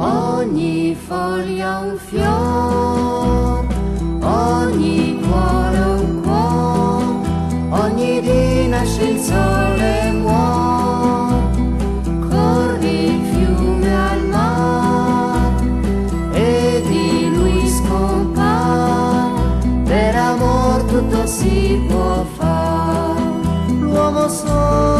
Ogni foglia un fior, ogni cuore un cuore, ogni dì nasce il sole e muore, corri il fiume al mare e di lui scompare, per amor tutto si può fare, l'uomo solo